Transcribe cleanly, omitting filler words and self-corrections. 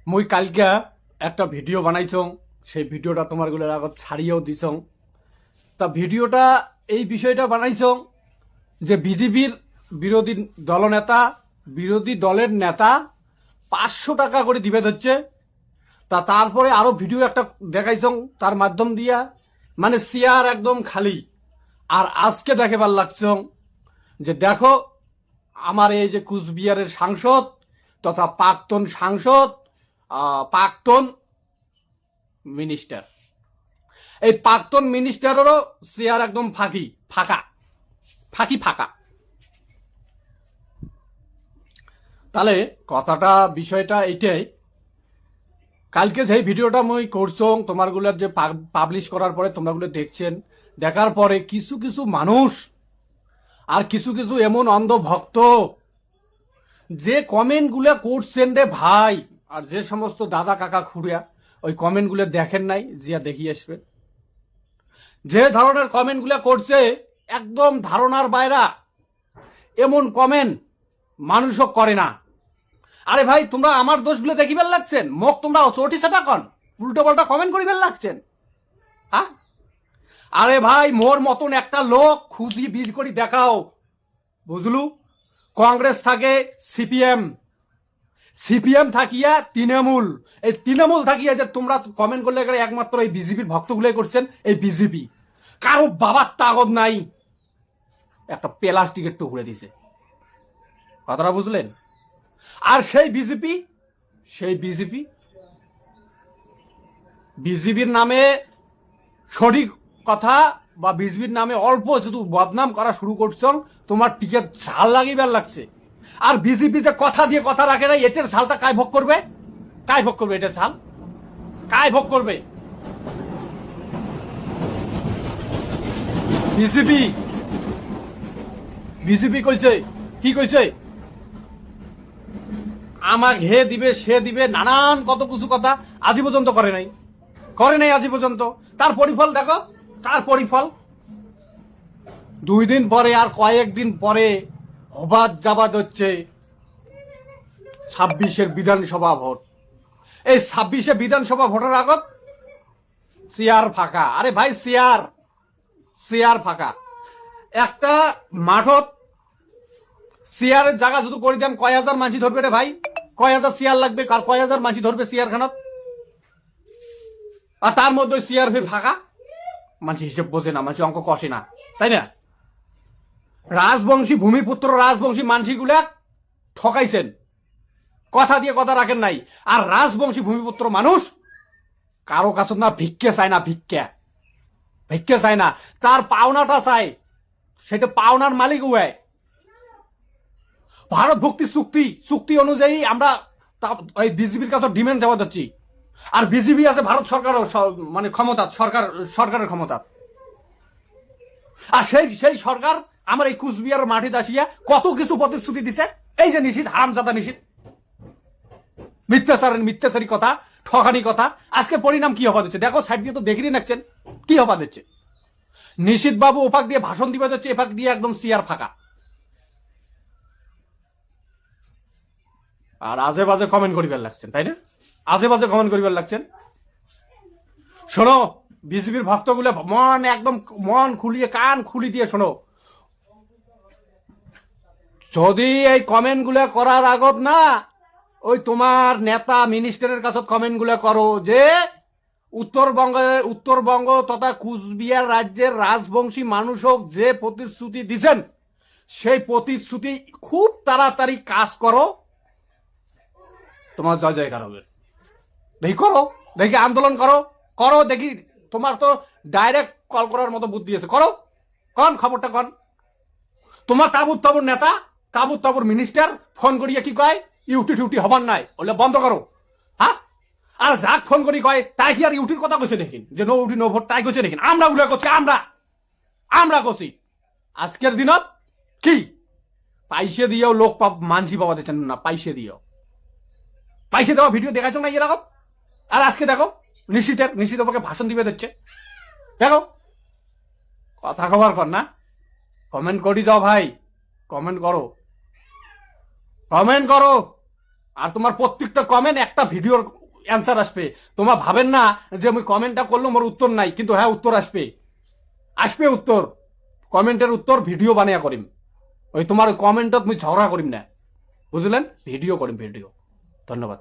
মুই কালকে একটা ভিডিও বানাইছং, সেই ভিডিওটা তোমারগুলোর আগত ছাড়িয়েও দিছং। তা ভিডিওটা এই বিষয়টা বানাইছং যে বিজেপির বিরোধী দলনেতা, বিরোধী দলের নেতা 500 টাকা করে দিবে হচ্ছে। তা তারপরে আরো ভিডিও একটা দেখাইছং তার মাধ্যম দিয়া, মানে চেয়ার একদম খালি। আর আজকে দেখাবার লাগছং যে দেখো আমার এই যে কুচবিহারের সাংসদ তথা প্রাক্তন সাংসদ, প্রাক্তন মিনিস্টার, এই প্রাক্তন মিনিস্টারেরও চেয়ার একদম ফাঁকা। তাহলে কথাটা বিষয়টা এইটাই, কালকে যে ভিডিওটা মই করছং তোমারগুলোর যে পাবলিশ করার পরে তোমরাগুলো দেখছেন, দেখার পরে কিছু কিছু মানুষ আর কিছু কিছু এমন অন্ধ ভক্ত যে কমেন্টগুলো করছেন রে ভাই, আর যে সমস্ত দাদা কাকা খুড়িয়া ওই কমেন্টগুলো দেখেন নাই, জিয়া দেখিয়ে আসবেন। যে ধরনের কমেন্টগুলো করছে একদম ধারণার বাইরা, এমন কমেন্ট মানুষও করে না। আরে ভাই তোমরা আমার দোষগুলো দেখিবার লাগছেন, মুখ তোমরা চটি সেটা কন উল্টো পাল্টা কমেন্ট করিবার লাগছেন। হ্যাঁ আরে ভাই মোর মতন একটা লোক খুঁজি বিড় করি দেখাও, বুঝলু? কংগ্রেস থাকে সিপিএম থাকিয়া তৃণমূল, এই তৃণমূল থাকিয়া যে তোমরা কমেন্ট করলে একমাত্র এই বিজেপির ভক্তগুলোই করছেন। এই বিজেপি কারো বাবার তাগদ নাই, একটা প্লাস্টিকের টুকরে দিছে, কথাটা বুঝলেন? আর সেই বিজেপির নামে সঠিক কথা বা বিজেপির নামে অল্প শুধু বদনাম করা শুরু করছো, তোমার টিকিট ঝাল লাগিবার লাগছে। আর বিজেপি যে কথা দিয়ে কথা রাখে না, এটার ঝালটা কায় ভোগ করবে? এটার ঝাল কায় ভোগ করবে? বিজেপি কইছে কি কইছে, আমাক হে দিবে সে দিবে, নানান কত কিছু কথা আজ পর্যন্ত করে নাই আজ পর্যন্ত। তার পরিফল দেখো, তার পরিফল 2 দিন পরে আর কয়েকদিন পরে হবাদ জাবাদ হচ্ছে 26-এর বিধানসভা ভোট। এই 26-এ বিধানসভা ভোটের আগত চেয়ার ফাঁকা। আরে ভাই চেয়ার ফাঁকা। একটা মাঠত চেয়ারের জায়গা শুধু করে দেন, কয় হাজার মাঝি ধরবে রে ভাই? কয় হাজার চেয়ার লাগবে, আর কয় হাজার মাঝি ধরবে চেয়ার খানত? আর তার মধ্যে চেয়ার ফের ফাঁকা। মাঝি হিসেব বোঝে না, মাঝি অঙ্ক কষে না, তাই না? রাজবংশী ভূমিপুত্র রাজবংশী মানসিগুলা ঠকাইছেন, কথা দিয়ে কথা রাখেন নাই। আর রাজবংশী ভূমিপুত্র মানুষ কারো কাছে না ভিক্ষে চায় না, ভিক্ষে চায় না, তার পাওনাটা চায়, সেটা পাওনার মালিক হয়। ভারত ভুক্তি চুক্তি অনুযায়ী আমরা ওই বিজেপির কাছে ডিমান্ড জমা দিচ্ছি। আর বিজেপি আছে ভারত সরকারও, মানে ক্ষমতা, সরকারের ক্ষমতা। আর সেই সরকার আমার এই কুচবিহারের মাটিতে আসিয়া কত কিছু প্রতিশ্রুতি দিছে। এই যে নিষিদ্ধ, হারামজাদা নিষিদ্ধ, মিথ্যাচারী কথা, ঠকানি কথা। আজকে পরিণাম কি হবা দিচ্ছে দেখো, সাইড দিয়ে তো দেখিনি নাকছেন কি হবা দিচ্ছে। নিষিদ্ধ বাবু ওপাক দিয়ে ভাষণ দিবে যাচ্ছে, এপাক দিয়ে একদম চেয়ার ফাঁকা। আর আজে বাজে কমেন্ট করিবার লাগছেন, তাই না? আজে বাজে কমেন্ট করিবার লাগছেন। শোনো বিজেপির ভক্তগুলো, একদম মন খুলিয়ে কান খুলি দিয়ে শোনো, যদি এই কমেন্ট গুলা করার আগত না ওই তোমার নেতা মিনিস্টারের কাছে কমেন্ট গুলা করো যে উত্তরবঙ্গ তথা কুচবিহার রাজ্যের রাজবংশী মানুষক যে প্রতিশ্রুতি দিচ্ছেন, সেই প্রতিশ্রুতি খুব তাড়াতাড়ি কাজ করো, তোমার জয় জয়কার হবে। দেখি আন্দোলন করো দেখি। তোমার তো ডাইরেক্ট কল করার মতো বুদ্ধি আছে, করো, কন খবরটা কন। তোমার তাবুর নেতা, তাবুর মিনিস্টার ফোন করিয়া কি কয়, ইউটি হবার নাই, বলে বন্ধ করো। হ্যাঁ, আর যাক ফোন করি কয় তাই কি আর ইউটির কথা কইছে দেখিন, যে নো ইউটি নো ভোট তাই কইছে দেখিন। আমরা উল্লেখ করছি, আমরা করছি। আজকের দিনত কি পাইসে দিয়েও লোক মানসি পাওয়া দিচ্ছেন না, পাইসে দেওয়া ভিডিও দেখাচ্ছ না এরকম। আর আজকে দেখো নিশ্চিত ওকে ভাষণ দিবে দিচ্ছে, দেখো কথা খবর কর না। কমেন্ট করি যাও ভাই, কমেন্ট করো। আর তোমার প্রত্যেকটা কমেন্ট একটা ভিডিওর অ্যান্সার আসবে। তোমার ভাবেন না যে আমি কমেন্টটা করলাম মোর উত্তর নাই, কিন্তু হ্যাঁ উত্তর আসবে, আসবে উত্তর। কমেন্টের উত্তর ভিডিও বানিয়া করিম। ওই তোমার কমেন্টত মুই ঝগড়া করিম না, বুঝলেন? ভিডিও করিম, ভিডিও। ধন্যবাদ।